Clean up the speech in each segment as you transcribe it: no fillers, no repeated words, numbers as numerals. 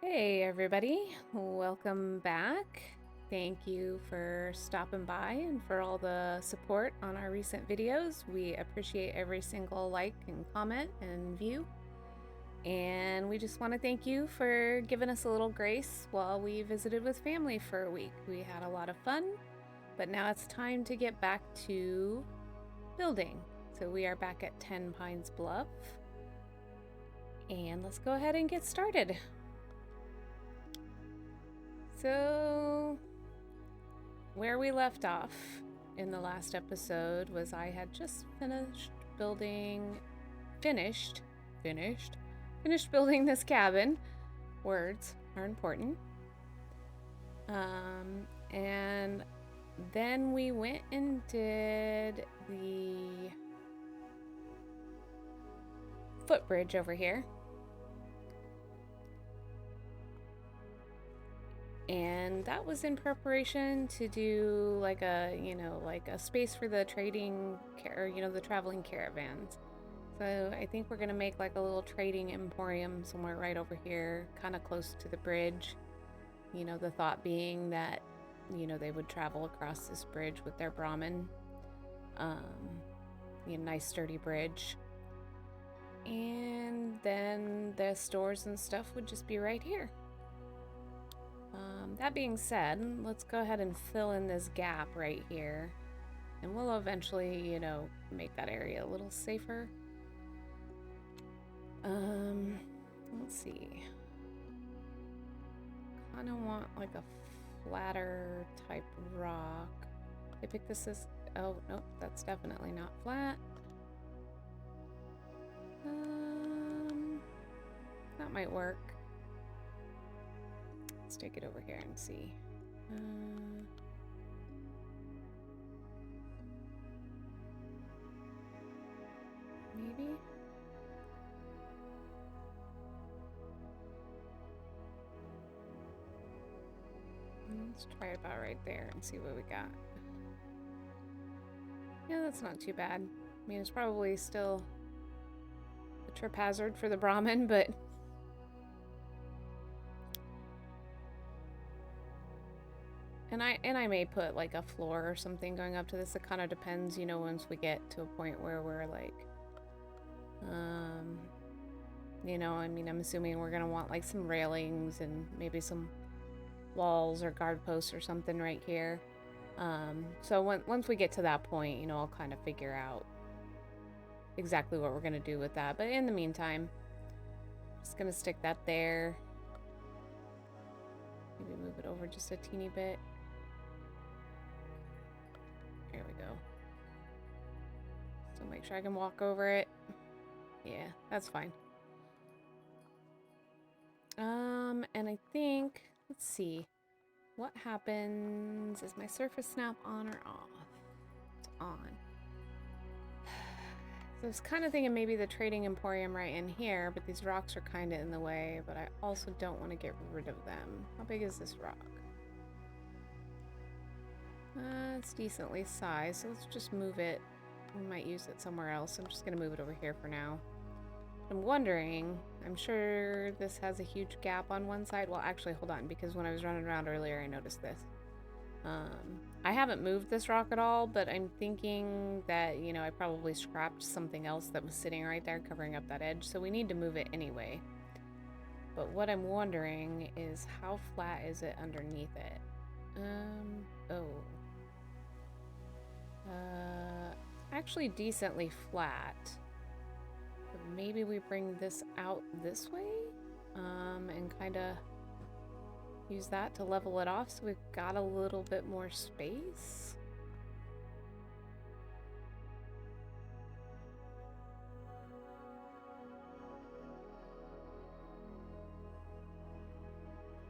Hey everybody, welcome back. Thank you for stopping by and for all the support on our recent videos. We appreciate every single like and comment and view. And we just want to thank you for giving us a little grace while we visited with family for a week. We had a lot of fun, but now it's time to get back to building. So we are back at Tenpines Bluff. And let's go ahead and get started. So, where we left off in the last episode was I had just finished building this cabin. Words are important. And then we went and did the footbridge over here. And that was in preparation to do like a space for the trading the traveling caravans. So I think we're gonna make like a little trading emporium somewhere right over here, kind of close to the bridge. The thought being that they would travel across this bridge with their Brahmin. Nice sturdy bridge. And then the stores and stuff would just be right here. That being said, let's go ahead and fill in this gap right here. And we'll eventually, make that area a little safer. Let's see. Kind of want like a flatter type rock. I picked this as, oh, nope, that's definitely not flat. That might work. Let's take it over here and see. Maybe? Let's try it about right there and see what we got. Yeah, that's not too bad. I mean, it's probably still a trip hazard for the Brahmin, but And I may put like a floor or something going up to this. It kind of depends, once we get to a point where we're like, I'm assuming we're gonna want like some railings and maybe some walls or guard posts or something right here. So once we get to that point, I'll kind of figure out exactly what we're gonna do with that. But in the meantime, just gonna stick that there. Maybe move it over just a teeny bit. There we go. So make sure I can walk over it. Yeah, that's fine. And I think, let's see. What happens? Is my surface snap on or off? It's on. So I was kind of thinking maybe the trading emporium right in here, but these rocks are kind of in the way, but I also don't want to get rid of them. How big is this rock? It's decently sized, so let's just move it. We might use it somewhere else. I'm just going to move it over here for now. I'm wondering, I'm sure this has a huge gap on one side. Well, actually, hold on, because when I was running around earlier, I noticed this. I haven't moved this rock at all, but I'm thinking that, I probably scrapped something else that was sitting right there covering up that edge, so we need to move it anyway. But what I'm wondering is how flat is it underneath it? Actually decently flat. But maybe we bring this out this way, and kind of use that to level it off so we've got a little bit more space.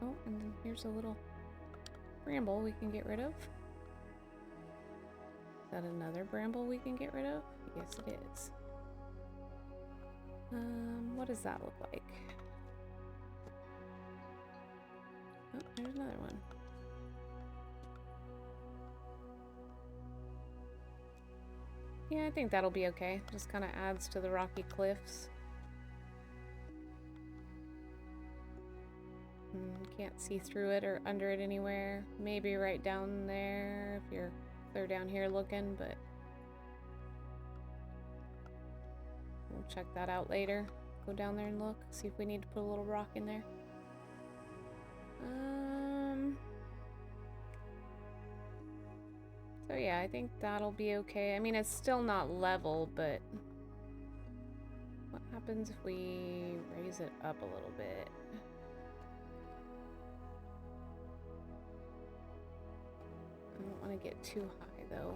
Oh, and then here's a little bramble we can get rid of. Is that another bramble we can get rid of? Yes, it is. What does that look like? Oh, there's another one. Yeah, I think that'll be okay. Just kind of adds to the rocky cliffs. can't see through it or under it anywhere. Maybe right down there if you're clear down here looking, but we'll check that out later. Go down there and look, see if we need to put a little rock in there. So yeah, I think that'll be okay. I mean, it's still not level, but what happens if we raise it up a little bit? I don't want to get too high though.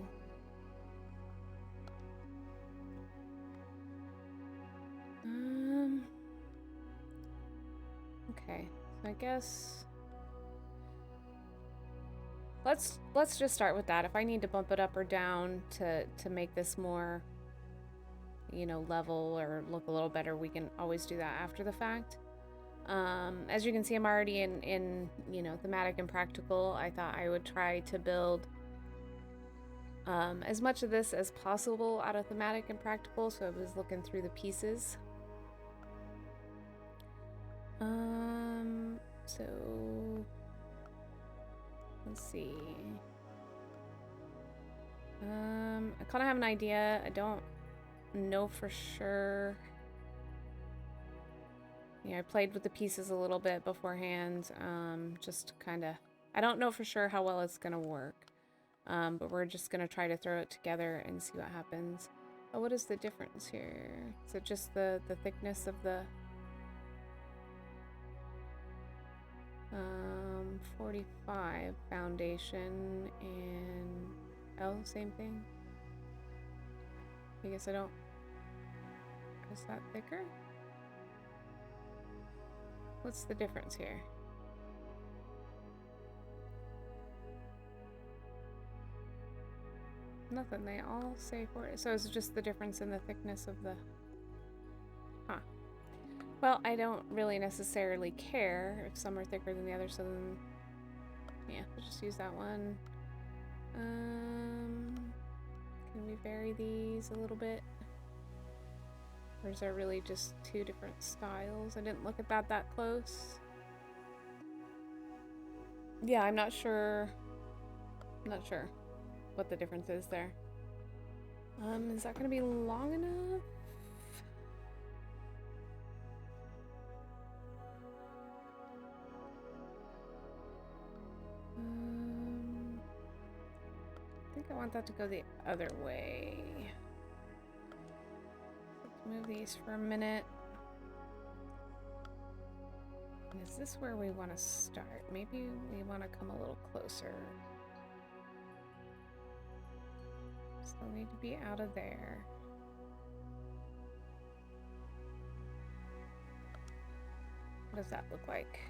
Okay, so I guess let's just start with that. If I need to bump it up or down to make this more, you know, level or look a little better, we can always do that after the fact. As you can see, I'm already in you know, thematic and practical. I thought I would try to build as much of this as possible out of thematic and practical, so I was looking through the pieces. So let's see. I kind of have an idea. I don't know for sure. Yeah, I played with the pieces a little bit beforehand. Just kind of, I don't know for sure how well it's gonna work. But we're just gonna try to throw it together and see what happens. Oh, what is the difference here? Is it just the thickness of the 45 foundation and same thing? I guess I don't. Is that thicker? What's the difference here? Nothing. They all say 40. So it's just the difference in the thickness of the... Huh. Well, I don't really necessarily care if some are thicker than the other, so then... Yeah, we'll just use that one. Can we vary these a little bit? Or is there really just two different styles? I didn't look at that close. Yeah, I'm not sure. I'm not sure what the difference is there. Is that gonna be long enough? I think I want that to go the other way. Let's move these for a minute. And is this where we want to start? Maybe we want to come a little closer. Still need to be out of there. What does that look like?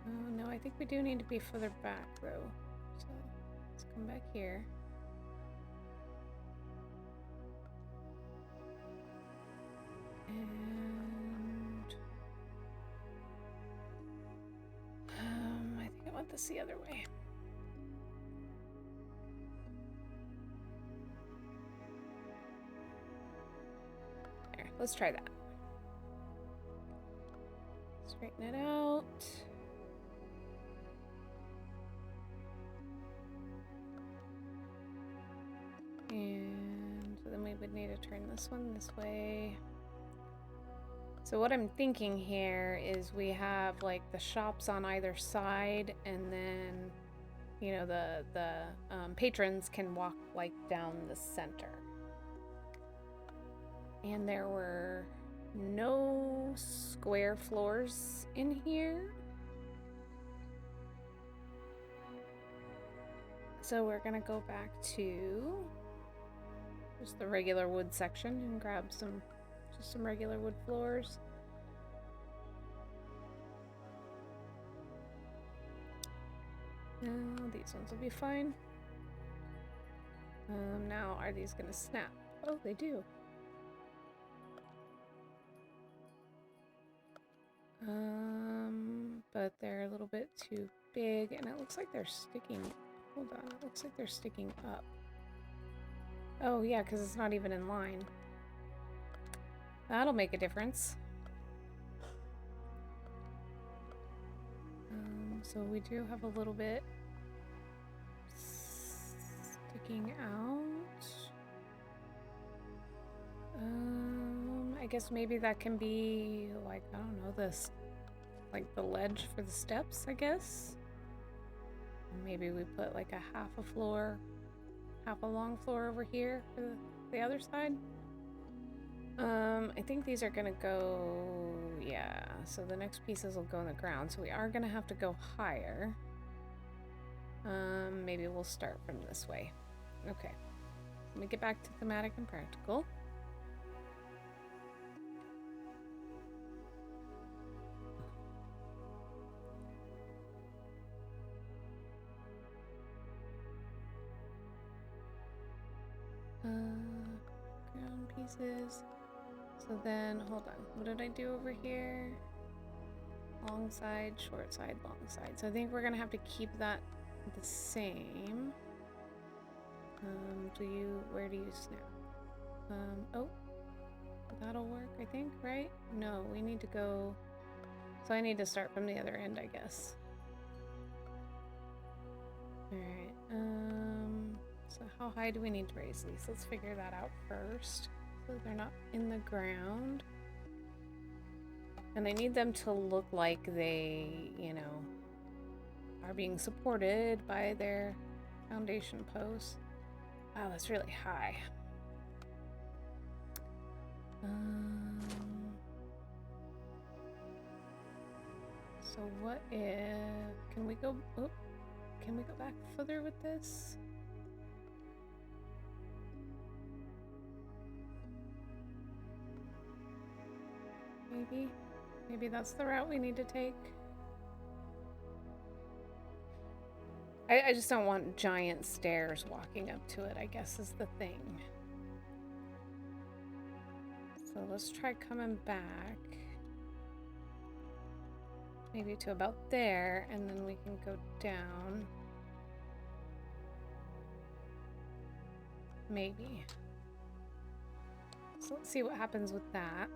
Oh no, I think we do need to be further back though. So let's come back here. And I think I want this the other way. There, let's try that. Straighten it out. And so then we would need to turn this one this way. So what I'm thinking here is we have like the shops on either side, and then, you know, the patrons can walk like down the center. And there were no square floors in here. So we're gonna go back to just the regular wood section and grab some regular wood floors. These ones will be fine. Now, are these gonna snap? Oh, they do. But they're a little bit too big, and it looks like they're sticking. Hold on, it looks like they're sticking up. Oh, yeah, because it's not even in line. That'll make a difference. So we do have a little bit sticking out. I guess maybe that can be, like, I don't know, this, like the ledge for the steps, I guess. Maybe we put like a half a long floor over here for the other side. I think these are gonna go, yeah, so the next pieces will go in the ground, so we are gonna have to go higher. Maybe we'll start from this way. Okay, let me get back to thematic and practical. Ground pieces. So then, hold on. What did I do over here? Long side, short side, long side. So I think we're gonna have to keep that the same. Where do you snap? Oh, that'll work, I think, right? No, we need to go. So I need to start from the other end, I guess. Alright, so how high do we need to raise these? Let's figure that out first. So they're not in the ground. And I need them to look like they, you know, are being supported by their foundation posts. Wow, that's really high. So what if, can we go back further with this? Maybe that's the route we need to take. I just don't want giant stairs walking up to it, I guess is the thing. So let's try coming back. Maybe to about there, and then we can go down. Maybe. So let's see what happens with that.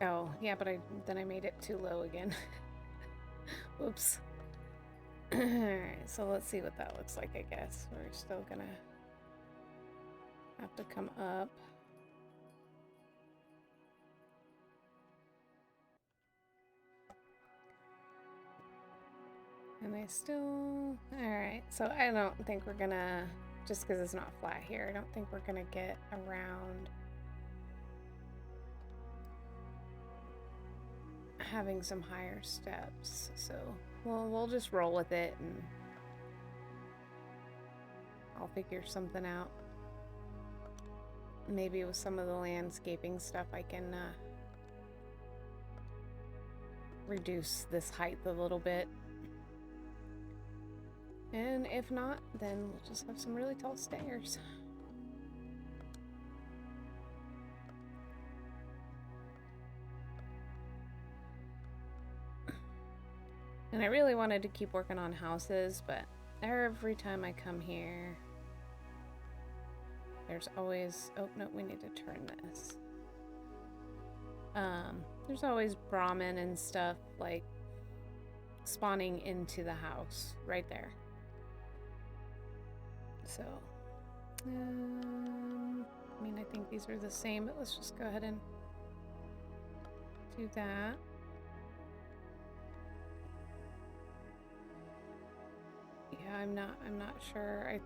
Oh, yeah, but then I made it too low again. Whoops. Alright, so let's see what that looks like, I guess. We're still gonna have to come up. And I still... Alright, so I don't think we're gonna... Just because it's not flat here, I don't think we're gonna get around having some higher steps, so we'll just roll with it and I'll figure something out. Maybe with some of the landscaping stuff I can reduce this height a little bit. And if not, then we'll just have some really tall stairs. And I really wanted to keep working on houses, but every time I come here, there's always... Oh, no, we need to turn this. There's always Brahmin and stuff, like, spawning into the house right there. So, I mean, I think these are the same, but let's just go ahead and do that. Yeah, I'm not sure.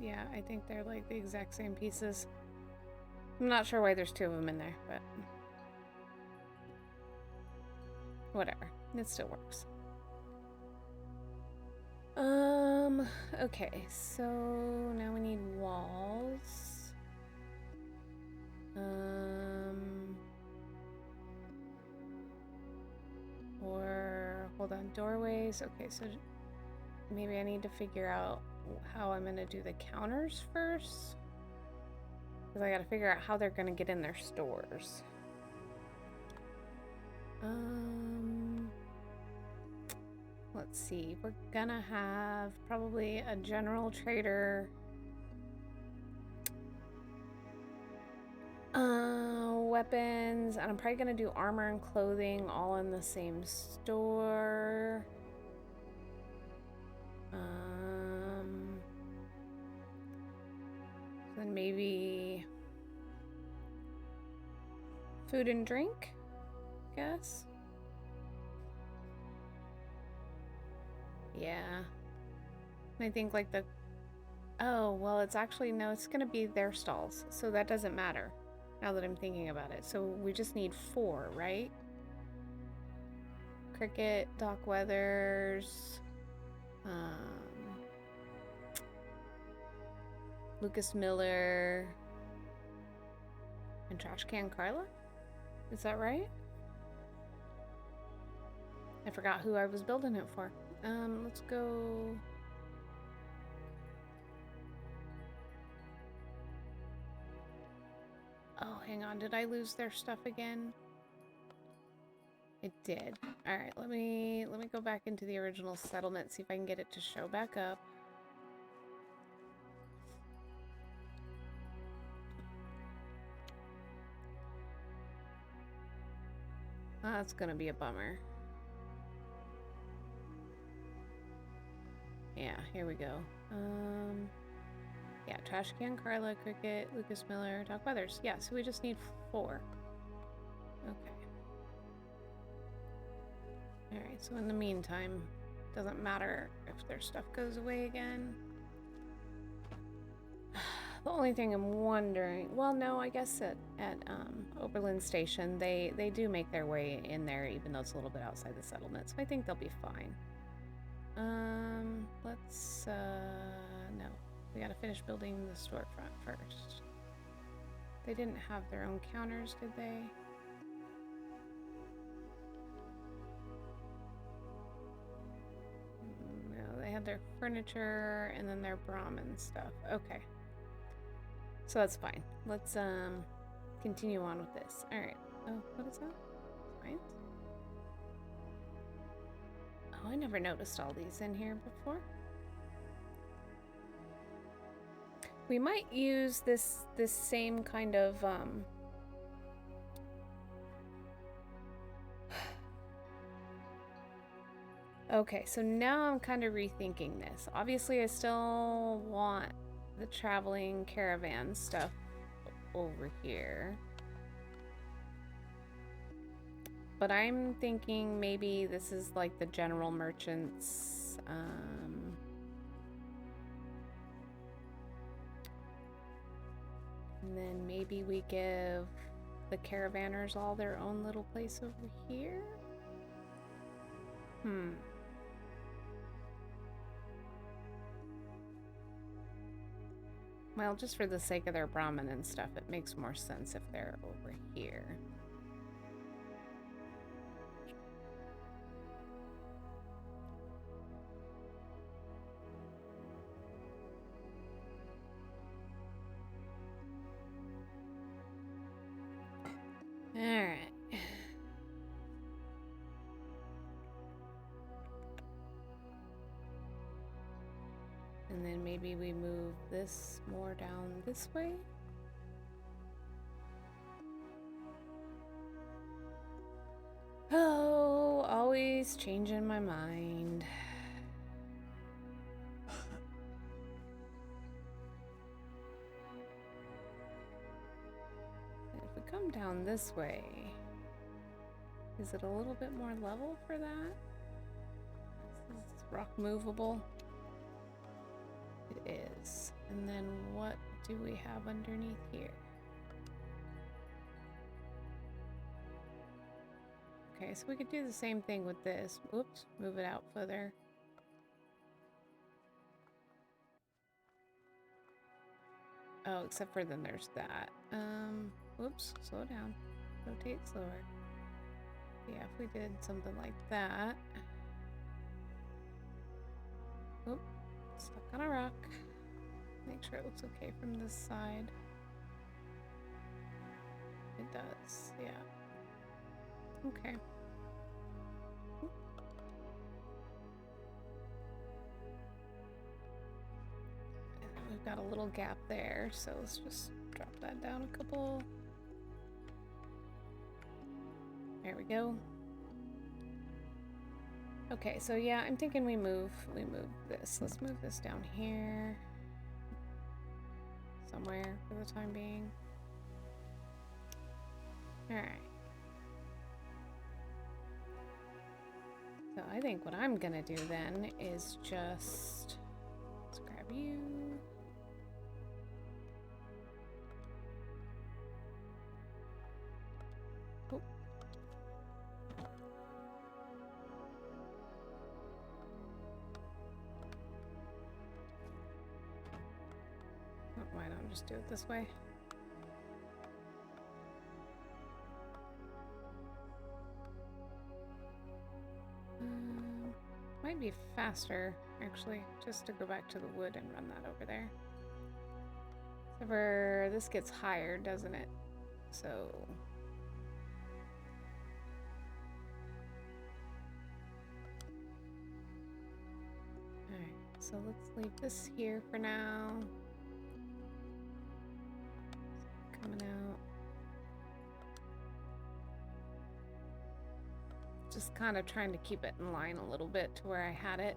Yeah, I think they're like the exact same pieces. I'm not sure why there's two of them in there, but whatever. It still works. Okay, so now we need walls. Or hold on. Doorways. Okay, so maybe I need to figure out how I'm gonna do the counters first. Because I gotta figure out how they're gonna get in their stores. Let's see. We're gonna have probably a general trader. Weapons, and I'm probably gonna do armor and clothing all in the same store. Then maybe food and drink, I guess. Yeah. I think like the, oh, well, it's actually, no, it's gonna be their stalls, so that doesn't matter now that I'm thinking about it. So we just need 4, right? Cricket, Doc Weathers, Lucas Miller, and Trash Can Carla? Is that right? I forgot who I was building it for. Let's go. Oh, hang on. Did I lose their stuff again? It did. All right, let me go back into the original settlement, see if I can get it to show back up. That's gonna be a bummer. Yeah, here we go. Yeah, Trash Can, Carla, Cricket, Lucas Miller, Doc Weathers. Yeah, so we just need 4. Okay. Alright, so in the meantime, doesn't matter if their stuff goes away again. The only thing I'm wondering, well, no, I guess at Oberlin Station, they do make their way in there, even though it's a little bit outside the settlement, so I think they'll be fine. Let's, no. We gotta finish building the storefront first. They didn't have their own counters, did they? No, they had their furniture and then their Brahmin stuff. Okay. So that's fine. Let's, continue on with this. Alright. Oh, what is that? Right? Oh, I never noticed all these in here before. We might use this same kind of okay, so now I'm kind of rethinking this. Obviously, I still want the traveling caravan stuff over here. But I'm thinking maybe this is like the general merchants and then maybe we give the caravanners all their own little place over here. Well, just for the sake of their Brahmin and stuff, it makes more sense if they're over here. Alright. And then maybe we move this more down this way. Oh, always changing my mind. If we come down this way, is it a little bit more level for that? This is rock movable. It is. And then what do we have underneath here? Okay, so we could do the same thing with this. Oops, move it out further. Oh, except for then there's that. Whoops, slow down. Rotate slower. Yeah, if we did something like that. sure it looks okay from this side. It does, yeah. Okay. And we've got a little gap there, so let's just drop that down a couple. There we go. Okay, so yeah, I'm thinking we move this. Let's move this down here. Somewhere for the time being. Alright. So I think what I'm gonna do then is just, let's grab you. Oh. Why don't I just do it this way? Might be faster, actually, just to go back to the wood and run that over there. However, this gets higher, doesn't it? So... Alright, so let's leave this here for now. Coming out. Just kind of trying to keep it in line a little bit to where I had it.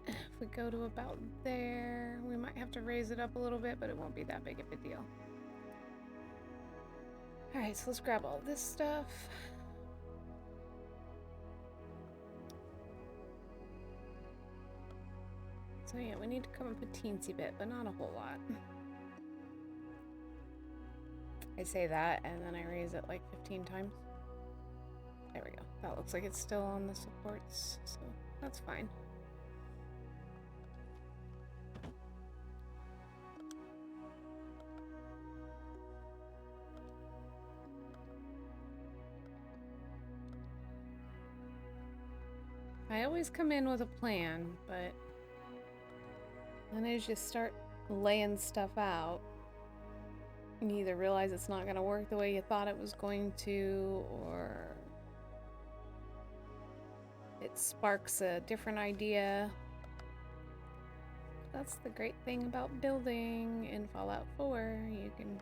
If we go to about there, we might have to raise it up a little bit, but it won't be that big of a deal. Alright, so let's grab all this stuff. So yeah, we need to come up a teensy bit, but not a whole lot. I say that, and then I raise it like 15 times. There we go. That looks like it's still on the supports, so that's fine. I always come in with a plan, but then as you start laying stuff out, you either realize it's not going to work the way you thought it was going to, or it sparks a different idea. That's the great thing about building in Fallout 4. You can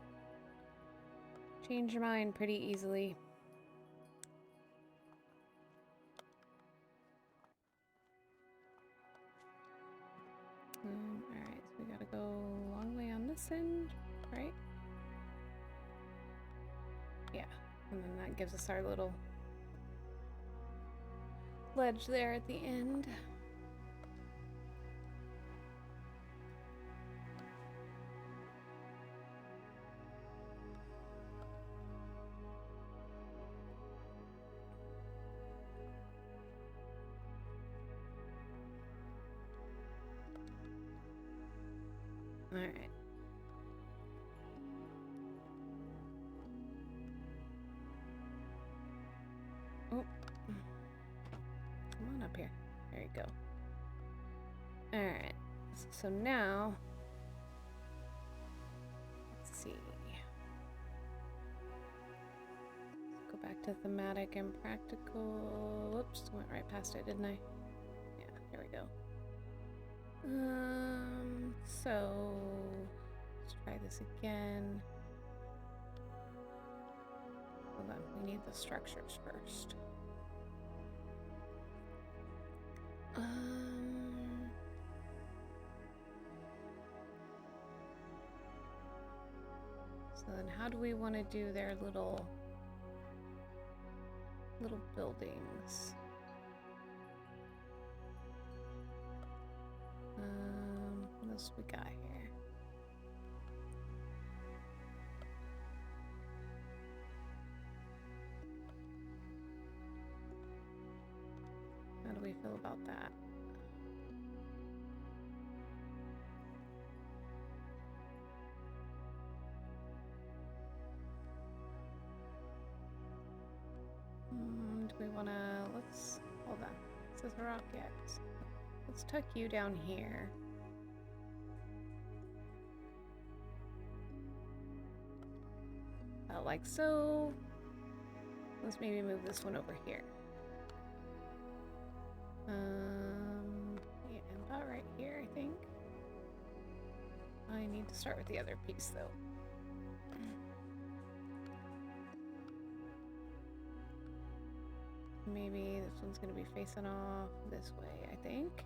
change your mind pretty easily. Alright, so we gotta go a long way on this end, right? Yeah, and then that gives us our little ledge there at the end. Alright. Oh. Come on up here. There you go. Alright. So now... Let's see. Let's go back to thematic and practical. Whoops, went right past it, didn't I? Yeah, there we go. So let's try this again. Hold on, we need the structures first. So then how do we want to do their little buildings? What else we got here? How do we feel about that? Do we want to X. Hold on. This is a rock X. Let's tuck you down here. Like so. Let's maybe move this one over here. Yeah, about right here, I think. I need to start with the other piece, though. Maybe this one's gonna be facing off this way, I think.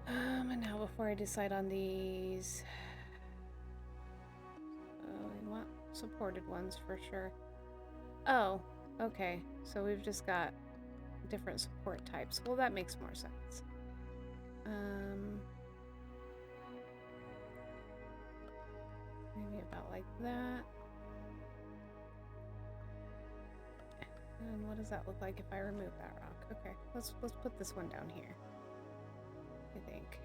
And now before I decide on these, we want supported ones for sure. Oh, okay. So we've just got different support types. Well, that makes more sense. Maybe about like that. And what does that look like if I remove that rock? Okay, let's put this one down here, I think.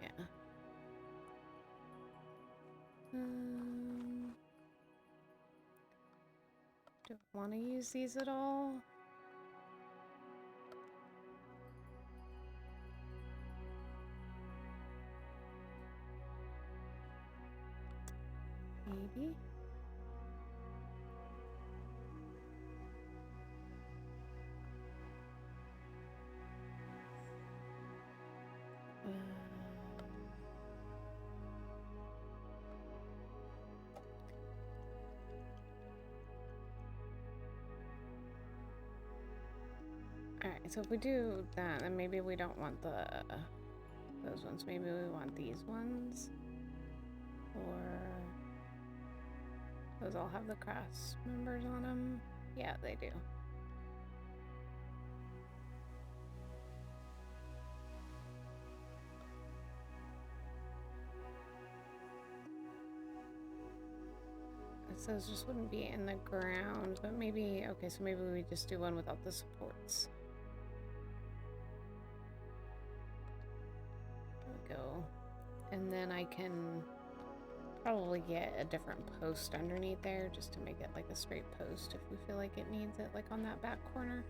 Yeah. Don't want to use these at all. Maybe. Alright, so if we do that, then maybe we don't want those ones. Maybe we want these ones. Or those all have the cross members on them. Yeah, they do. Those just wouldn't be in the ground, but maybe, okay, so maybe we just do one without the supports. There we go. And then I can probably get a different post underneath there just to make it like a straight post if we feel like it needs it, like on that back corner.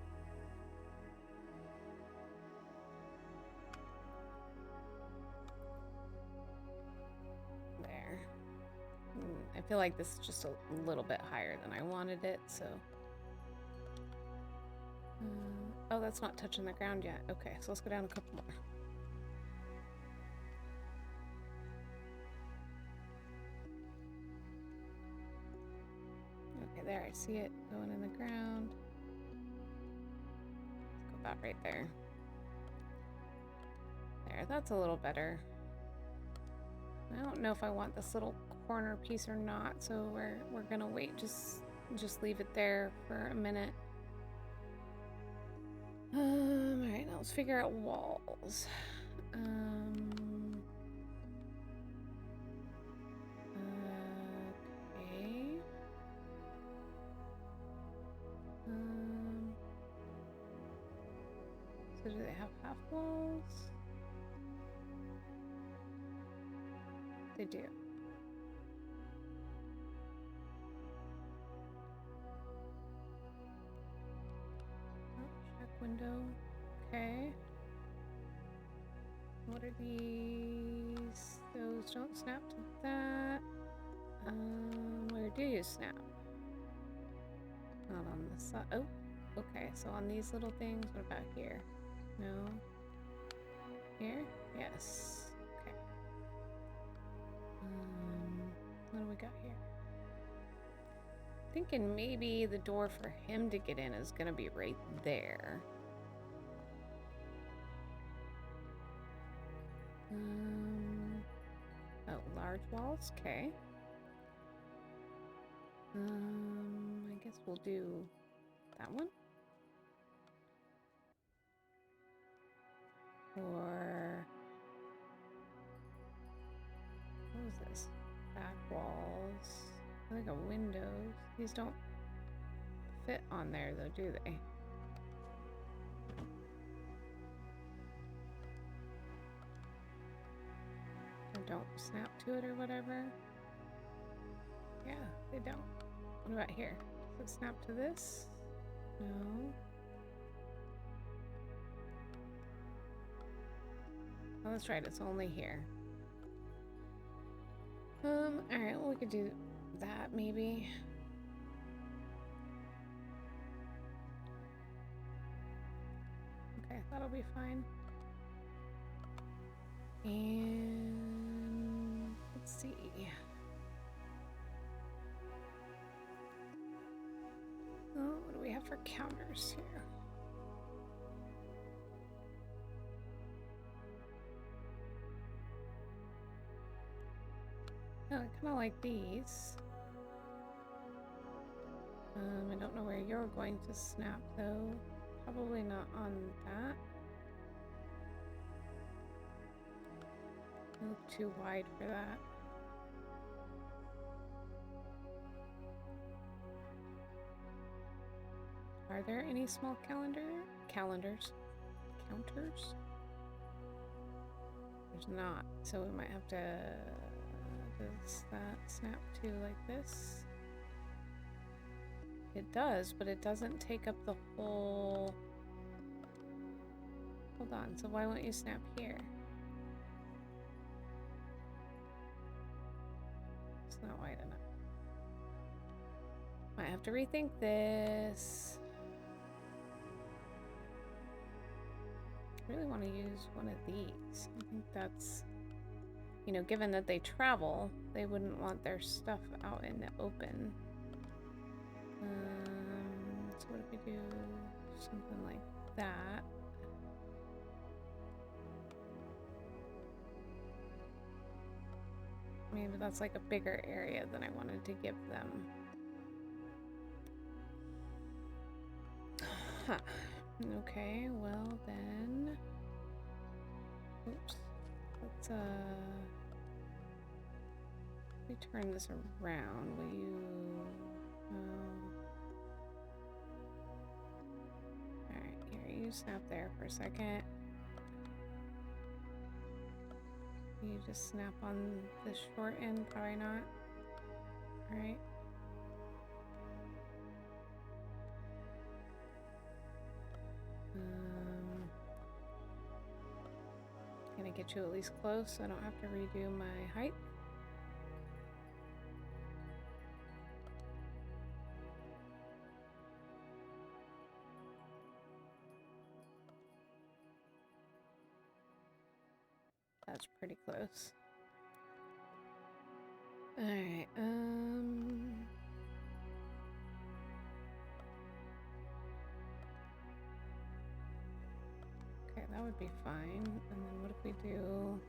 There. I feel like this is just a little bit higher than I wanted it, so. Oh, that's not touching the ground yet. Okay, so let's go down a couple more. Okay, there, I see it going in the ground. Let's go about right there. There, that's a little better. I don't know if I want this little corner piece or not, so we're gonna wait. Just leave it there for a minute. Alright, now let's figure out walls. Okay. So do they have half walls? They do. Check window. Okay. What are these? Those don't snap to that. Where do you snap? Not on the side. Oh, okay. So on these little things. What about here? No. Here? Yes. Okay. What do we got here? Thinking maybe the door for him to get in is gonna be right there. Oh, large walls? Okay. I guess we'll do that one. Or what was this? Back walls. I think a windows. These don't fit on there though, do they? don't snap to it or whatever. Yeah, they don't. What about here? Does it snap to this? No. Oh, that's right, it's only here. Alright, well, we could do that maybe. Okay, that'll be fine. And let's see. Oh, what do we have for counters here? Oh, I kind of like these. I don't know where you're going to snap though. Probably not on that. You look too wide for that. Are there any small calendars? Counters? There's not, so we might have to. Does that snap to like this? It does, but it doesn't take up the whole. Hold on, so why won't you snap here? It's not wide enough. Might have to rethink this. I really want to use one of these. I think that's, you know, given that they travel, they wouldn't want their stuff out in the open. So what if we do something like that? Maybe that's like a bigger area than I wanted to give them. Huh. Okay, well then. Oops. Let's let me turn this around. Will you? All right, here you snap there for a second. You just snap on the short end, probably not. All right. Gonna get you at least close so I don't have to redo my height. That's pretty close. All right, okay, that would be fine. And then what if we do?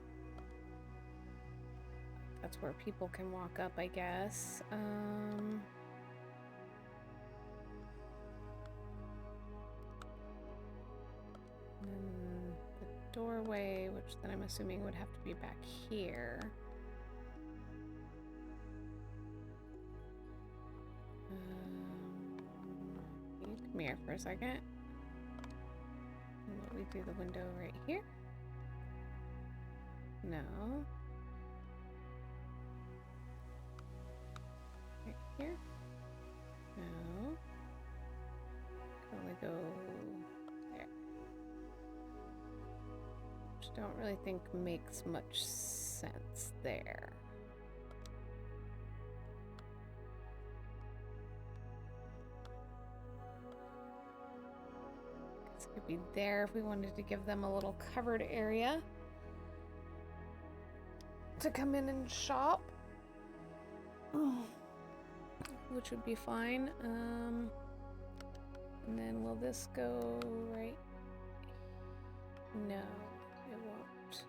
That's where people can walk up, I guess. And then the doorway, which then I'm assuming would have to be back here. You come here for a second. And we do the window right here. No. Right here. No. Can only go there. Which I don't really think makes much sense there. This could be there if we wanted to give them a little covered area to come in and shop, which would be fine. And then will this go right? No, it won't.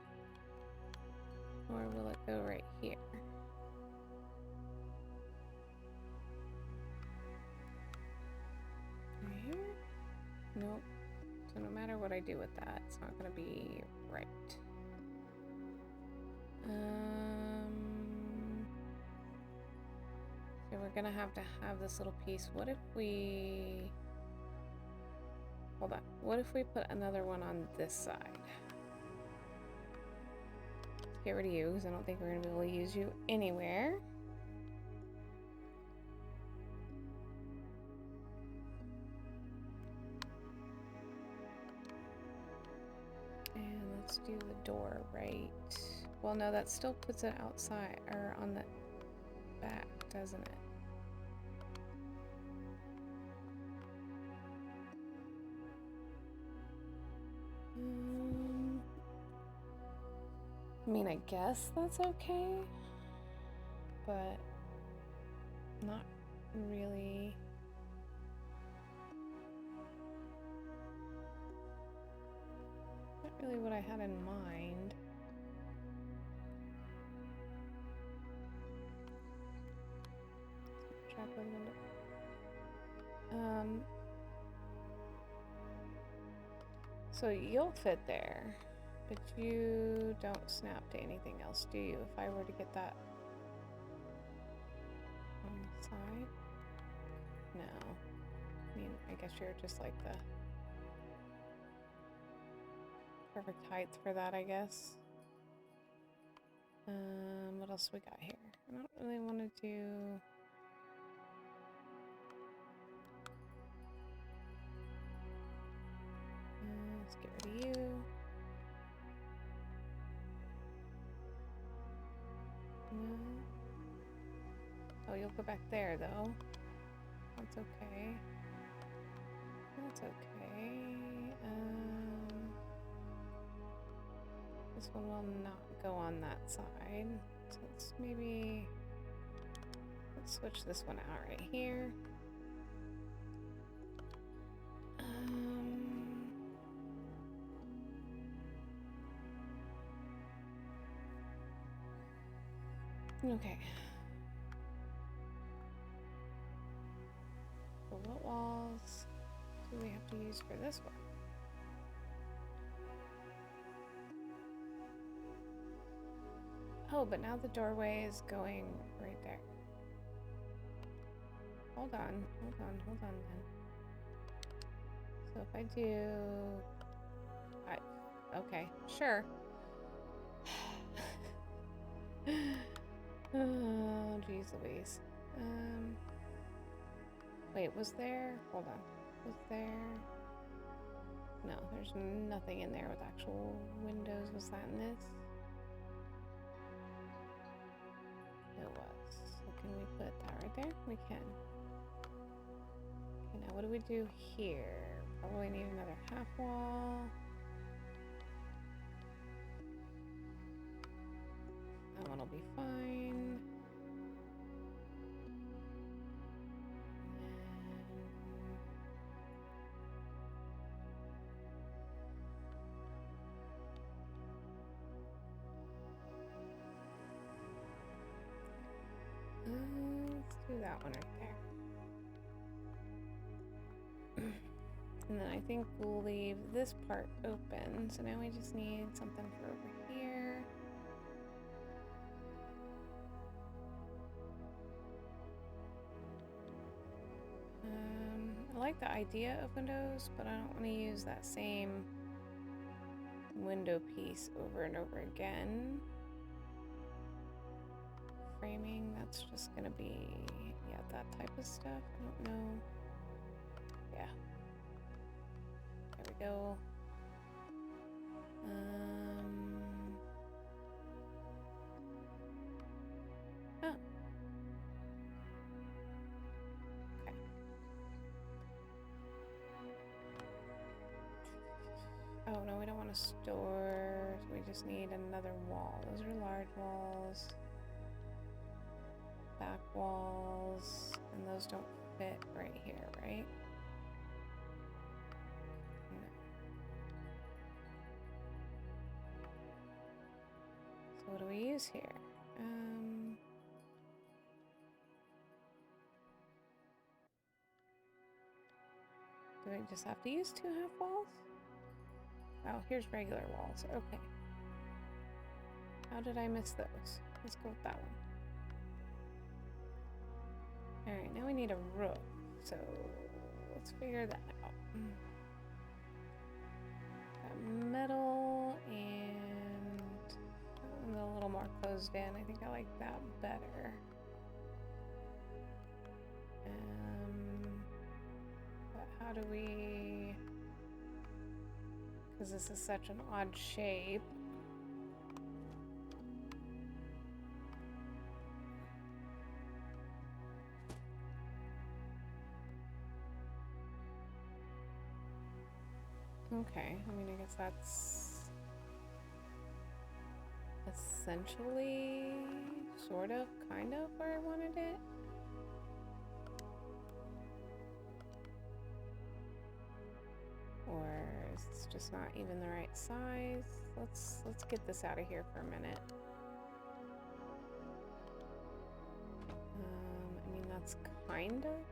Or will it go right here? Right here? Nope. So no matter what I do with that, it's not going to be right. So we're gonna have to have this little piece. What if we... Hold on. What if we put another one on this side? to get rid of you because I don't think we're going to be able to use you anywhere. And let's do the door right. Well, no, that still puts it outside or on the back, doesn't it? I mean, I guess that's okay, but not really. Not really what I had in mind. Track with window. So you'll fit there, but you don't snap to anything else, do you? If I were to get that on the side? No. I mean, I guess you're just like the perfect height for that, I guess. What else we got here? I don't really want to do... let's get rid of you. No. Oh, you'll go back there, though. That's okay. That's okay. This one will not go on that side. So let's switch this one out right here. Okay. So what walls do we have to use for this one? Oh, but now the doorway is going right there. Hold on then. So if I do... okay, sure. Oh, geez Louise. Wait, was there... Hold on. Was there... No, there's nothing in there with actual windows. Was that in this? It was. So can we put that right there? We can. Okay, now what do we do here? Probably need another half wall. That one will be fine. Let's do that one right there. And then I think we'll leave this part open. So now we just need something for over here. I like the idea of windows, but I don't want to use that same window piece over and over again. Framing, that's just gonna be, yeah, that type of stuff. I don't know. Yeah. There we go. Oh. Okay. Oh no, we don't want to store. We just need another wall. Those are large walls. Back walls, and those don't fit right here, right? No. So what do we use here? Do we just have to use 2 half walls? Oh, here's regular walls. Okay. How did I miss those? Let's go with that one. Alright, now we need a roof, so let's figure that out. Got metal and on the closed in. I think I like that better. But how do we... Because this is such an odd shape. Okay, I mean, I guess that's essentially, sort of, kind of where I wanted it. Or is this just not even the right size? Let's get this out of here for a minute. I mean, that's kind of.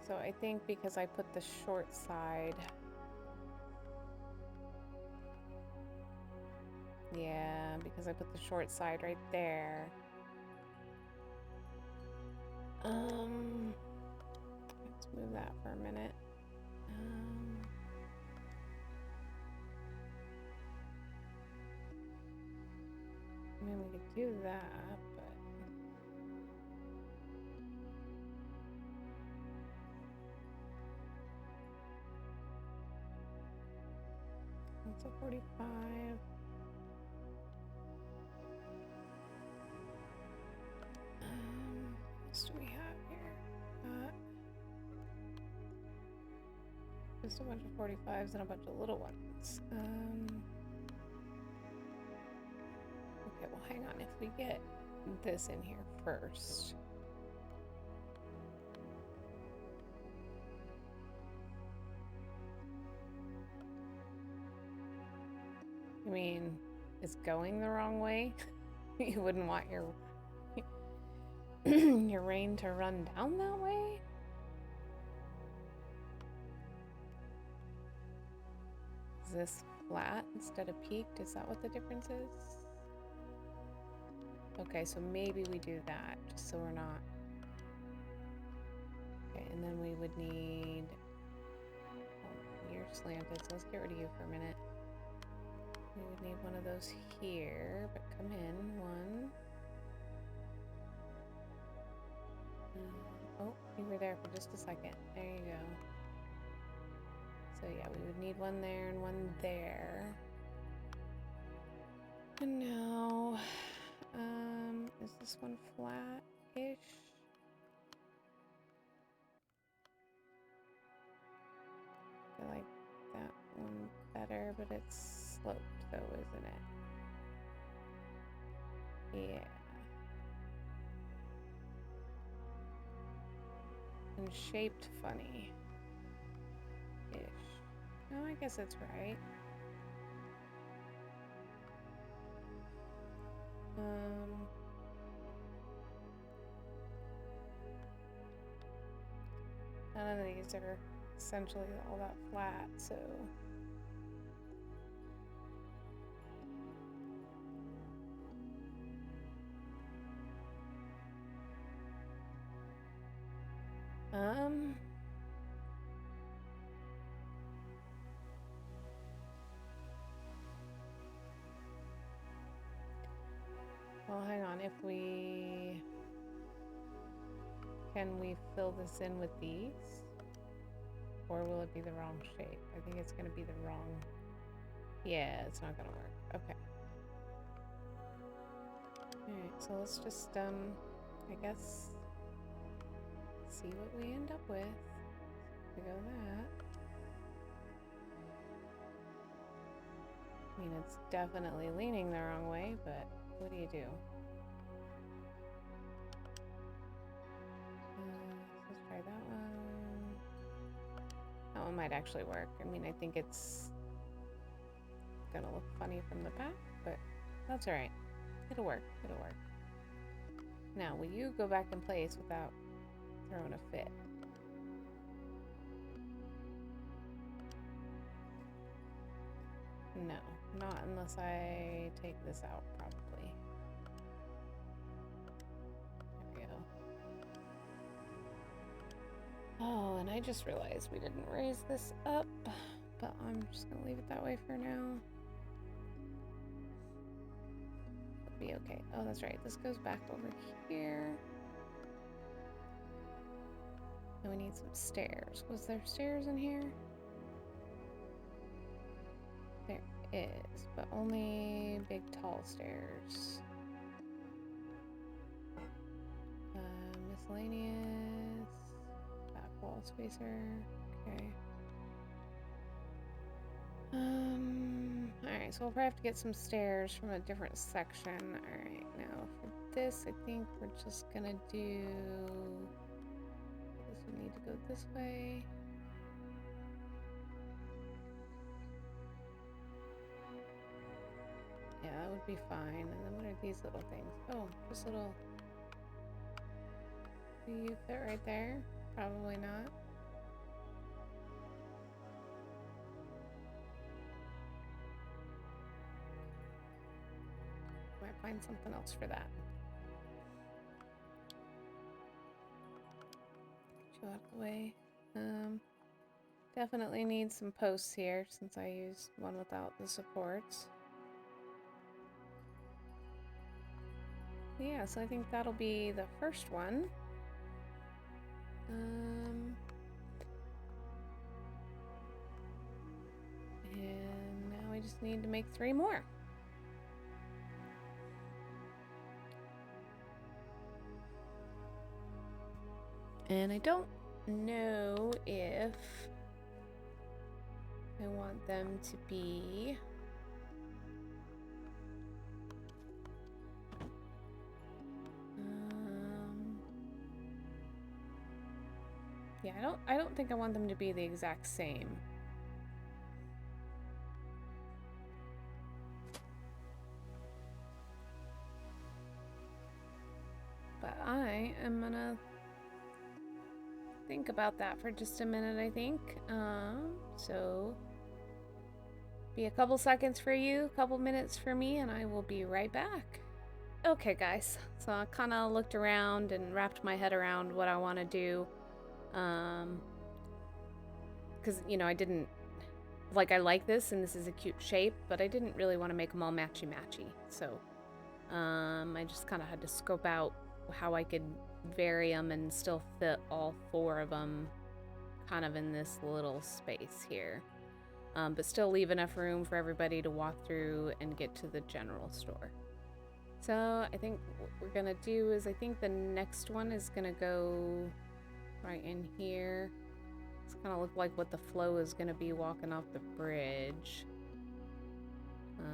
So I think because I put the short side. Yeah, because I put the short side right there. Let's move that for a minute. I mean, we could do that, but... That's a 45. What do we have here? Just a bunch of 45s and a bunch of little ones. Okay, well, hang on. If we get this in here first. I mean, it's going the wrong way. You wouldn't want your your rain to run down that way. Is this flat instead of peaked? Is that what the difference is? Okay, so maybe we do that, just so we're not... Okay, and then we would need... Oh, you're slanted, so let's get rid of you for a minute. We would need one of those here, but come in, one. Oh, you were there for just a second. There you go. So yeah, we would need one there and one there. And now, is this one flat-ish? I feel like that one better, but it's sloped though, isn't it? Yeah. And shaped funny-ish. No, I guess it's right. None of these are essentially all that flat, so... Well, hang on, if we... Can we fill this in with these? Or will it be the wrong shape? I think it's gonna be the wrong... Yeah, it's not gonna work. Okay. Alright, so let's just, I guess... see what we end up with. We go that. I mean, it's definitely leaning the wrong way, but what do you do? Let's try that one. That one might actually work. I mean, I think it's gonna look funny from the back, but that's alright. It'll work. It'll work. Now, will you go back in place without throwing a fit? No, not unless I take this out, probably. There we go. Oh, and I just realized we didn't raise this up, but I'm just gonna leave it that way for now. be okay. Oh, that's right. This goes back over here. And we need some stairs. Was there stairs in here? There is, but only big tall stairs. Miscellaneous. Back wall spacer. Okay. Alright, so we'll probably have to get some stairs from a different section. Alright, now for this, I think we're just gonna do... This will need to go this way. Yeah, that would be fine. And then what are these little things? Oh, just little... Do you fit right there? Probably not. Might find something else for that. Get you out of the way. Definitely need some posts here since I used one without the supports. Yeah, so I think that'll be the first one. And now we just need to make 3 more. And I don't know if I want them to be yeah, I don't think I want them to be the exact same. But I am gonna think about that for just a minute, I think. So be a couple seconds for you, a couple minutes for me, and I will be right back. Okay, guys, so I kind of looked around and wrapped my head around what I want to do. Because, you know, I didn't, like, I like this and this is a cute shape, but I didn't really want to make them all matchy-matchy. So, I just kind of had to scope out how I could vary them and still fit all 4 of them kind of in this little space here. But still leave enough room for everybody to walk through and get to the general store. So I think what we're gonna do is I think the next one is gonna go right in here. It's kind of look like what the flow is gonna be walking off the bridge. I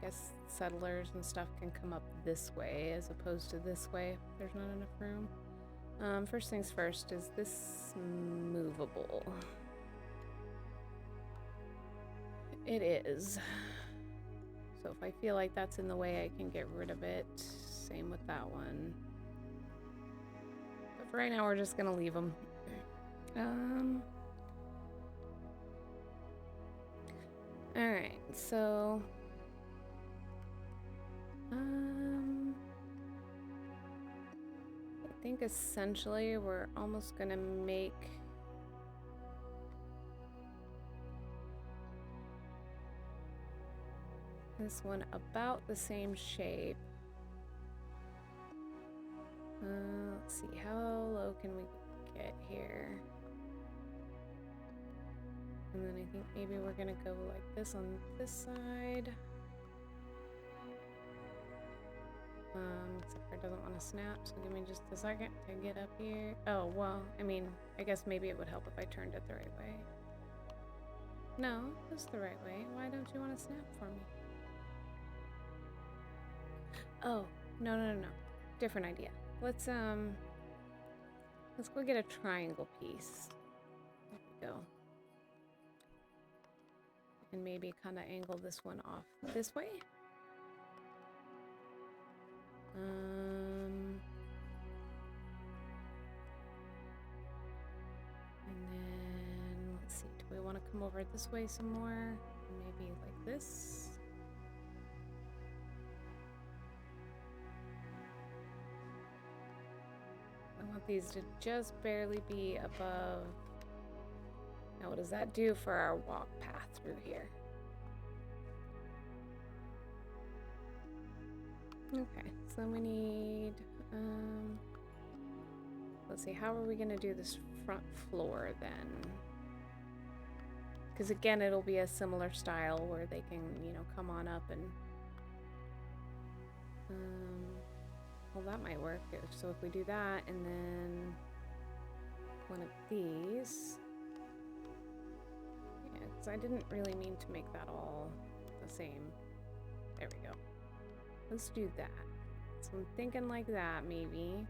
guess settlers and stuff can come up this way as opposed to this way if there's not enough room. First things first, is this movable? It is. So if I feel like that's in the way, I can get rid of it. Same with that one. But for right now, we're just gonna leave them. Alright, so... I think essentially we're almost gonna make... this one about the same shape. Let's see, how low can we get here? And then I think maybe we're gonna go like this on this side. Except for it doesn't want to snap, so give me just a second to get up here. Oh, well, I mean, I guess maybe it would help if I turned it the right way. No, that's the right way. Why don't you want to snap for me? Oh, no. Different idea. Let's go get a triangle piece. There we go. And maybe kind of angle this one off this way. And then let's see, do we want to come over this way some more? Maybe like this. I want these to just barely be above. Now, what does that do for our walk path through here? Okay, so then we need, let's see, how are we gonna do this front floor then? Because again, it'll be a similar style where they can, you know, come on up and, well, that might work. So if we do that and then one of these, yeah, because I didn't really mean to make that all the same. There we go. Let's do that. So I'm thinking like that, maybe.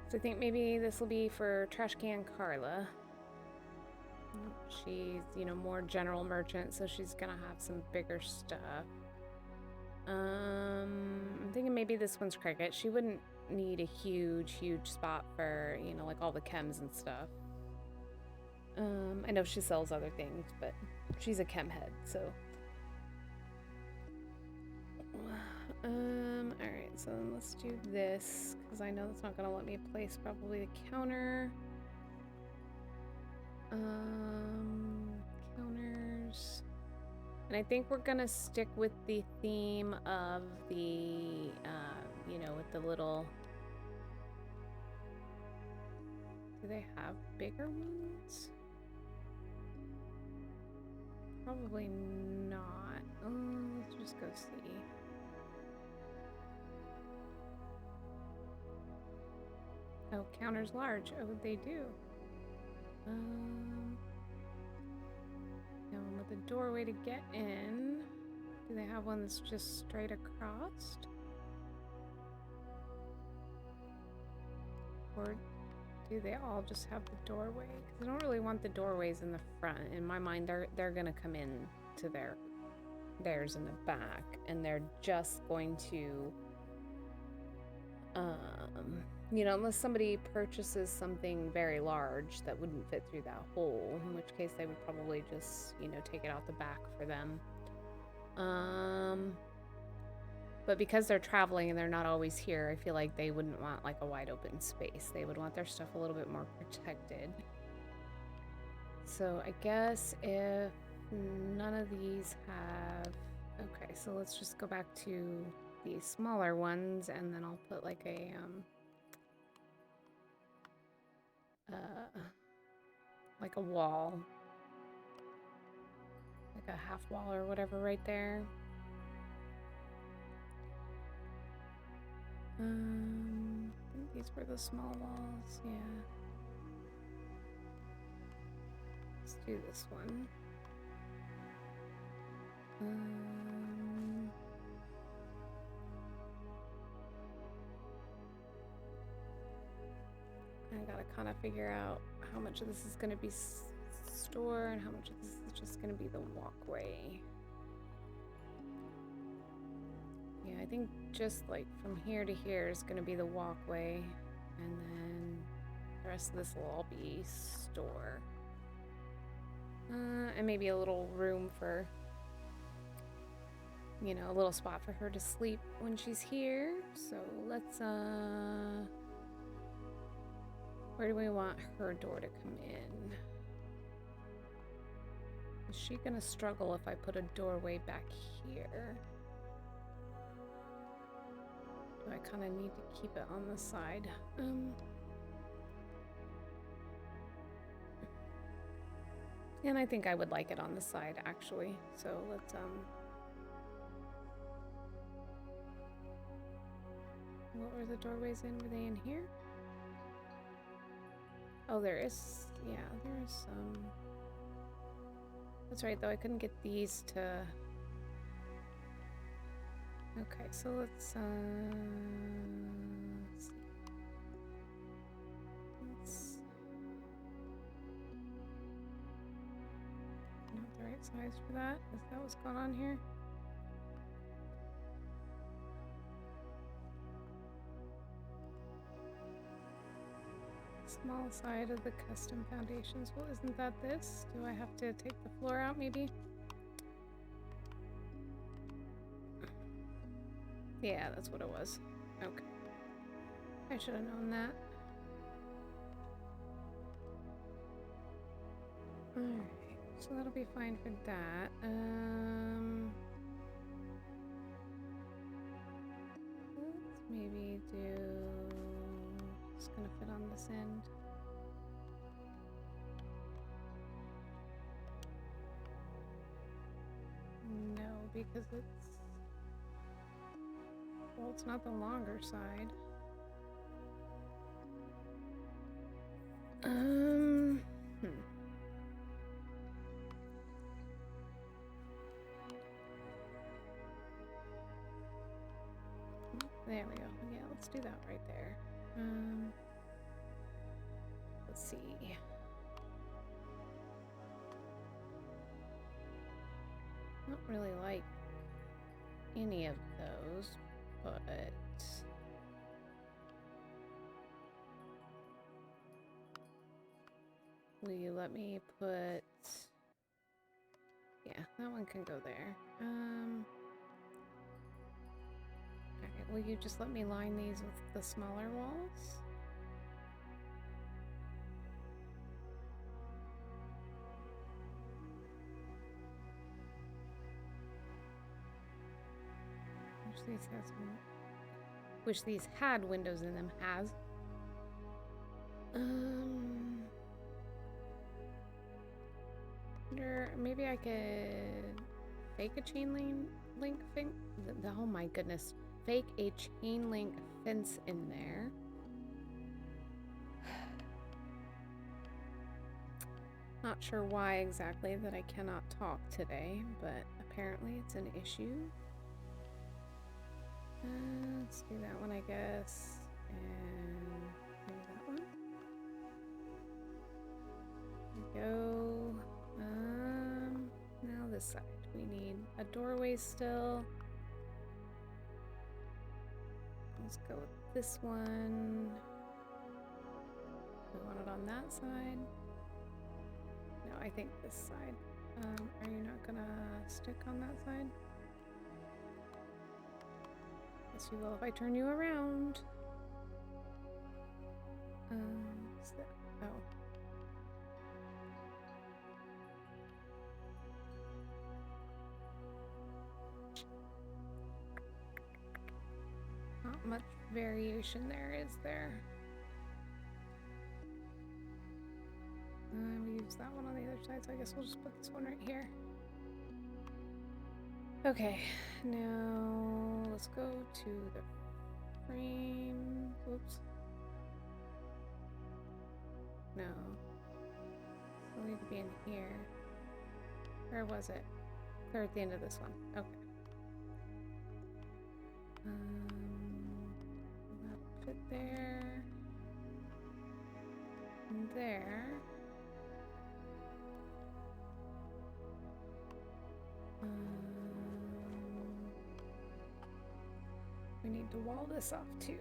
So I think maybe this will be for Trash Can Carla. She's, you know, more general merchant, so she's gonna have some bigger stuff. I'm thinking maybe this one's Cricket. She wouldn't need a huge spot for, you know, like all the chems and stuff. I know she sells other things, but she's a chem head, so. Alright, so then let's do this, because I know that's not gonna let me place probably the counter. Counters. And I think we're gonna stick with the theme of the, you know, with the little... Do they have bigger ones? Probably not. Let's just go see. Oh, counter's large. Oh, they do. Now with the doorway to get in, do they have one that's just straight across? Or do they all just have the doorway? Because I don't really want the doorways in the front. In my mind, they're gonna come in to theirs in the back, and they're just going to, you know, unless somebody purchases something very large that wouldn't fit through that hole, in which case they would probably just, you know, take it out the back for them. But because they're traveling and they're not always here, I feel like they wouldn't want like a wide open space. They would want their stuff a little bit more protected. So I guess if none of these have... Okay, so let's just go back to the smaller ones, and then I'll put like a wall, like a half wall or whatever right there. I think these were the small walls, yeah. Let's do this one. I gotta kind of figure out how much of this is gonna be store and how much of this is just gonna be the walkway. Yeah, I think just like from here to here is gonna be the walkway, and then the rest of this will all be store. And maybe a little room for, you know, a little spot for her to sleep when she's here. So let's, where do we want her door to come in? Is she gonna struggle if I put a doorway back here? Do I kind of need to keep it on the side? And I think I would like it on the side, actually. So let's, what were the doorways in? Were they in here? Oh, there is, yeah, there is some. That's right, though, I couldn't get these to... Okay, so let's see. Not the right size for that? Is that what's going on here? Small side of the custom foundations. Well, isn't that this? Do I have to take the floor out, maybe? Yeah, that's what it was. Okay. I should have known that. Alright, so that'll be fine for that. Let's maybe do... Just gonna fit on this end. No, because it's... Well, it's not the longer side. There we go. Yeah, let's do that right there. Let's see. I don't really like any of those, but will you let me put... Yeah, that one can go there. Alright, will you just let me line these with the smaller walls? Wish these had windows in them. Has. Maybe I could fake a chain link thing. Oh my goodness. Fake a chain link fence in there. Not sure why exactly that I cannot talk today, but apparently it's an issue. Let's do that one, I guess. And maybe that one. There we go. Now this side. We need a doorway still. Let's go with this one. We want it on that side. No, I think this side. Are you not gonna stick on that side? Yes, you will if I turn you around. What's that? Oh. Not much variation there, is there? We use that one on the other side, so I guess we'll just put this one right here. Okay, now let's go to the frame. Whoops. No. It'll need to be in here. Where was it? Or at the end of this one. Okay. That'll fit there. And there. We need to wall this off too.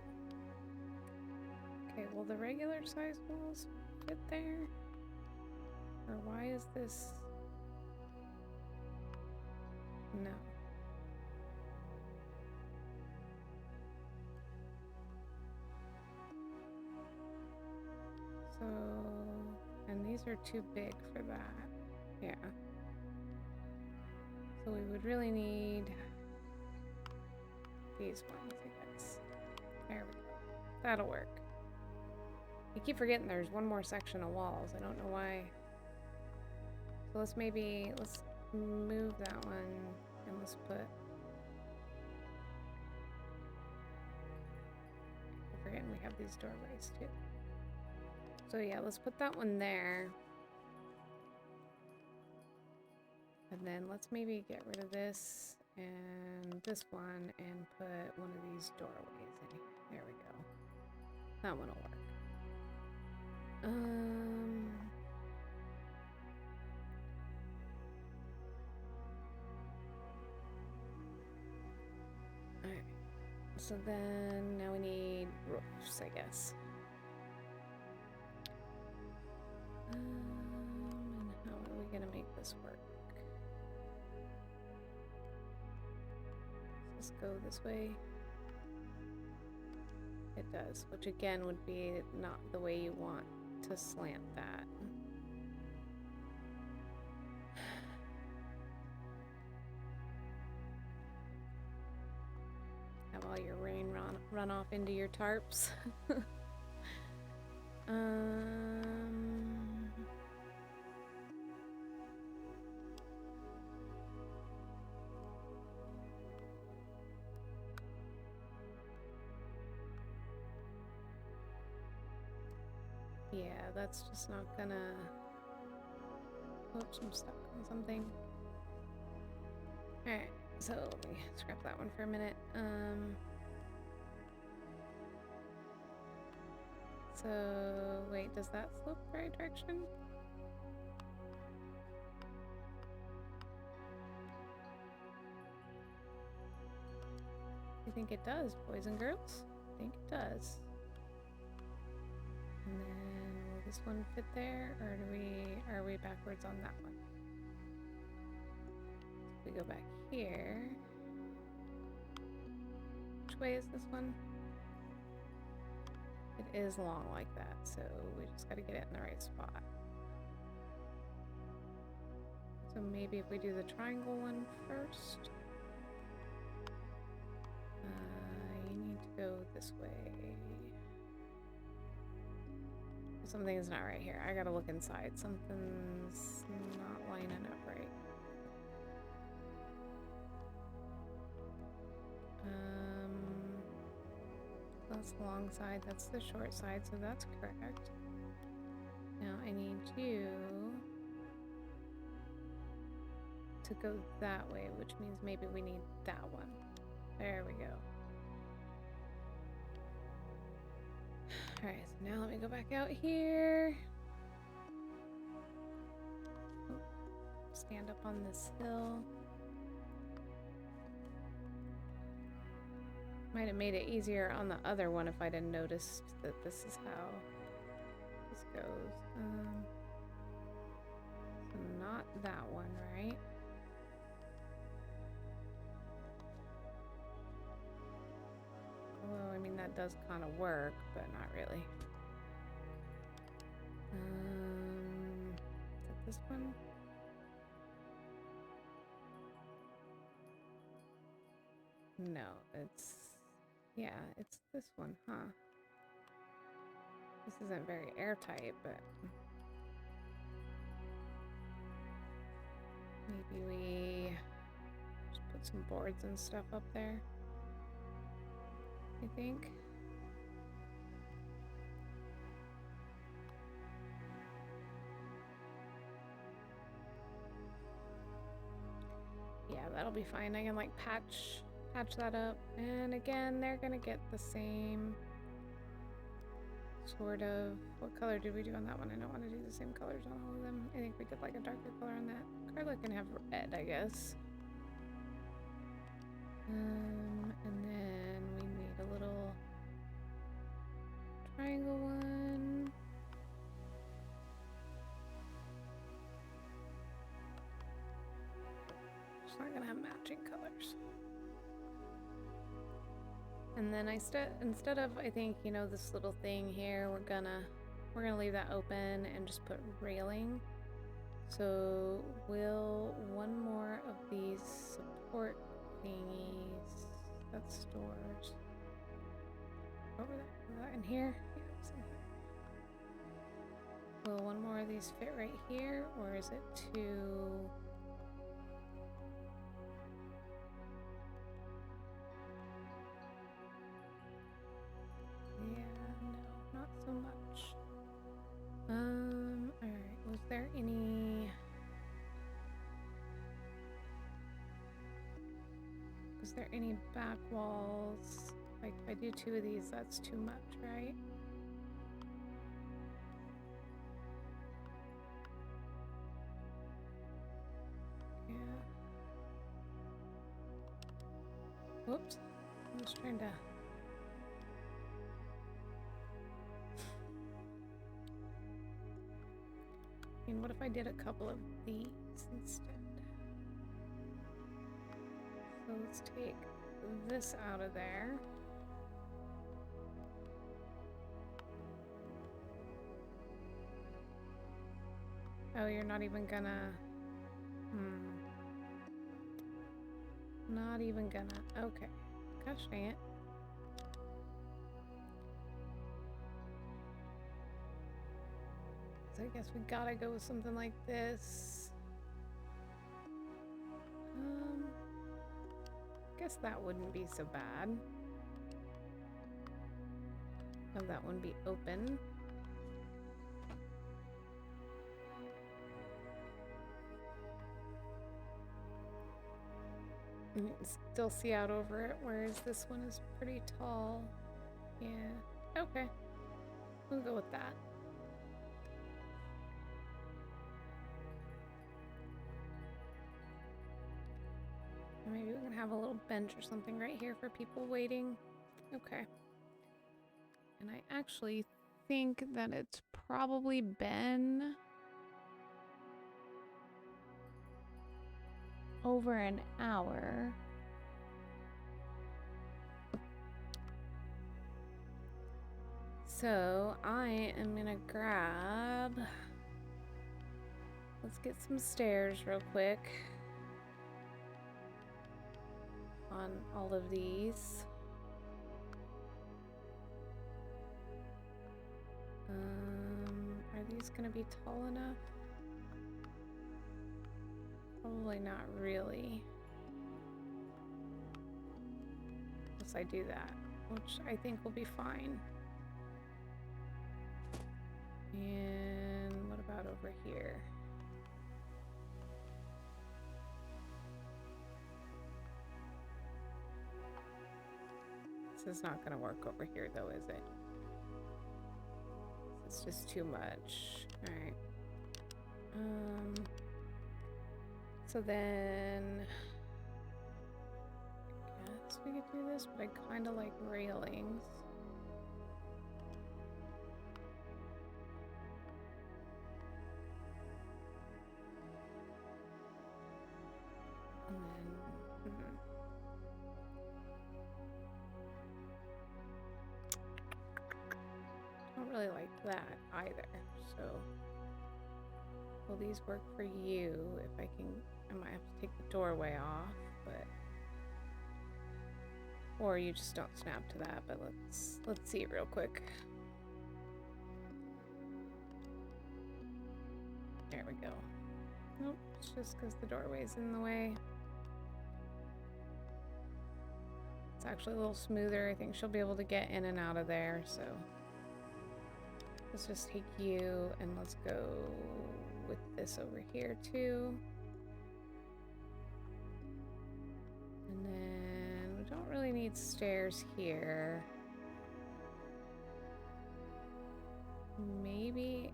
Okay, will the regular size walls fit there? Or why is this? No. So, and these are too big for that. Yeah. So we would really need these ones, I guess. There we go. That'll work. I keep forgetting there's one more section of walls. I don't know why. So let's move that one and let's put... I'm forgetting we have these doorways too. So yeah, let's put that one there. And then let's maybe get rid of this and this one and put one of these doorways in here. There we go. That one will work. Alright. So then now we need roofs, I guess. And how are we gonna make this work? Let's go this way. It does, which again would be not the way you want to slant that. all your rain run off into your tarps. Yeah, that's just not gonna... Oops, I'm stuck on something. Alright, so let me scrap that one for a minute. So, wait, does that slope the right direction? I think it does, boys and girls. I think it does. And then, will this one fit there, or are we backwards on that one? So we go back here. Which way is this one? It is long like that, so we just gotta get it in the right spot. So maybe if we do the triangle one first. You need to go this way. Something's not right here. I gotta look inside. Something's not lining up right. That's the long side. That's the short side, so that's correct. Now I need you to go that way, which means maybe we need that one. There we go. Alright, so now let me go back out here. Oh, stand up on this hill. Might have made it easier on the other one if I'd have noticed that this is how this goes. So not that one, right? Although, I mean, that does kind of work, but not really. Is it this one? No, it's... Yeah, it's this one, huh? This isn't very airtight, but... Maybe we just put some boards and stuff up there. I think. Yeah, that'll be fine. I can like patch that up. And again, they're gonna get the same sort of... What color did we do on that one? I don't want to do the same colors on all of them. I think we did like a darker color on that. Carla can have red, I guess. And then we need a little triangle one. It's not gonna have matching colors. And then instead of, I think, you know, this little thing here, we're gonna leave that open and just put railing. So one more of these support thingies, that's stores. Over there, was that in here? Yeah, it's in here. Will one more of these fit right here, or is it too... Not so much. Alright, was there any back walls? Like, if I do two of these, that's too much, right? Yeah. Whoops. I'm just trying to... And what if I did a couple of these instead? So let's take this out of there. Oh, you're not even gonna... Not even gonna... Okay. Gosh dang it. So I guess we gotta go with something like this. Guess that wouldn't be so bad. Have that one be open. You can still see out over it, whereas this one is pretty tall. Yeah, okay. We'll go with that. Maybe we can have a little bench or something right here for people waiting. Okay. And I actually think that it's probably been over an hour. So I am gonna grab, let's get some stairs real quick on all of these. Are these gonna be tall enough? Probably not really. Unless I do that, which I think will be fine. And what about over here? This is not gonna work over here though, is it? It's just too much. Alright. So then I guess we could do this, but I kinda like railings. And then I don't really like that either, so will these work for you? If I can, I might have to take the doorway off, but or you just don't snap to that, but let's see it real quick. There we go. Nope, it's just because the doorway's in the way. It's actually a little smoother. I think she'll be able to get in and out of there, so let's just take you and let's go with this over here too. And then we don't really need stairs here. Maybe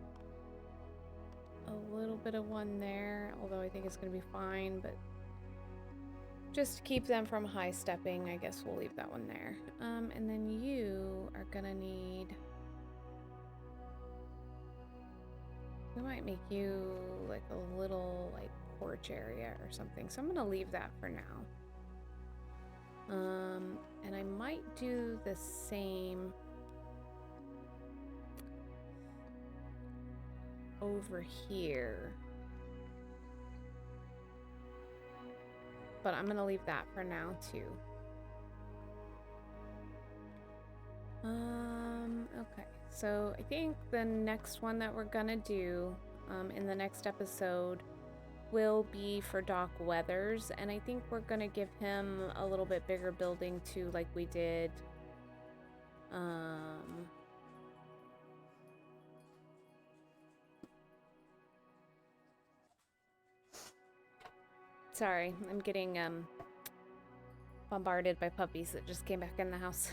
a little bit of one there, although I think it's gonna be fine, but just to keep them from high stepping, I guess we'll leave that one there. And then you are gonna need, we might make you like a little like porch area or something. So I'm gonna leave that for now. And I might do the same over here. But I'm gonna leave that for now too. Okay, so I think the next one that we're gonna do in the next episode will be for Doc Weathers, and I think we're gonna give him a little bit bigger building too, like we did sorry, I'm getting bombarded by puppies that just came back in the house.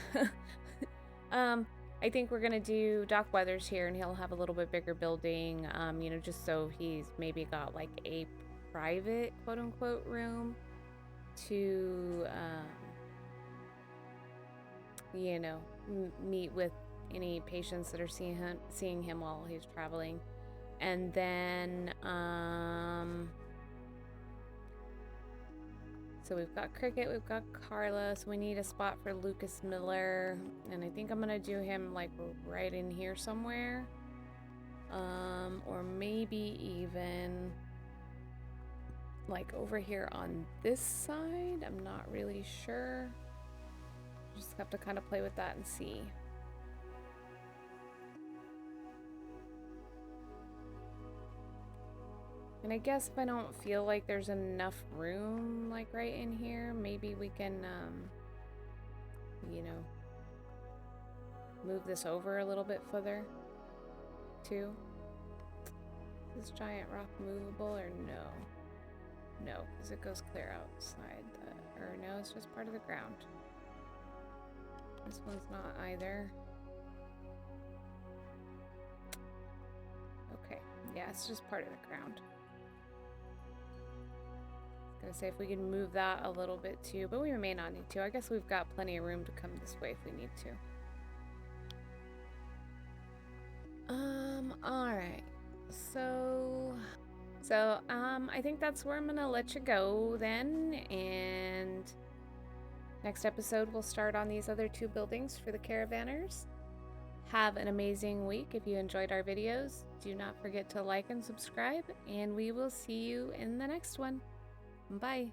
I think we're gonna do Doc Weathers here, and he'll have a little bit bigger building, you know, just so he's maybe got like a private quote-unquote room to you know, meet with any patients that are seeing him while he's traveling. And then so we've got Cricket, we've got Carla, so we need a spot for Lucas Miller, and I think I'm gonna do him like right in here somewhere, or maybe even like over here on this side. I'm not really sure. Just have to kind of play with that and see. And I guess if I don't feel like there's enough room, like right in here, maybe we can, you know, move this over a little bit further, too. Is this giant rock movable or no? No, because it goes clear outside the, or no, it's just part of the ground. This one's not either. Okay, yeah, it's just part of the ground. I was gonna say if we can move that a little bit too, but we may not need to. I guess we've got plenty of room to come this way if we need to. Alright. So, I think that's where I'm gonna let you go then, and next episode we'll start on these other 2 buildings for the caravanners. Have an amazing week. If you enjoyed our videos, do not forget to like and subscribe, and we will see you in the next one. Bye.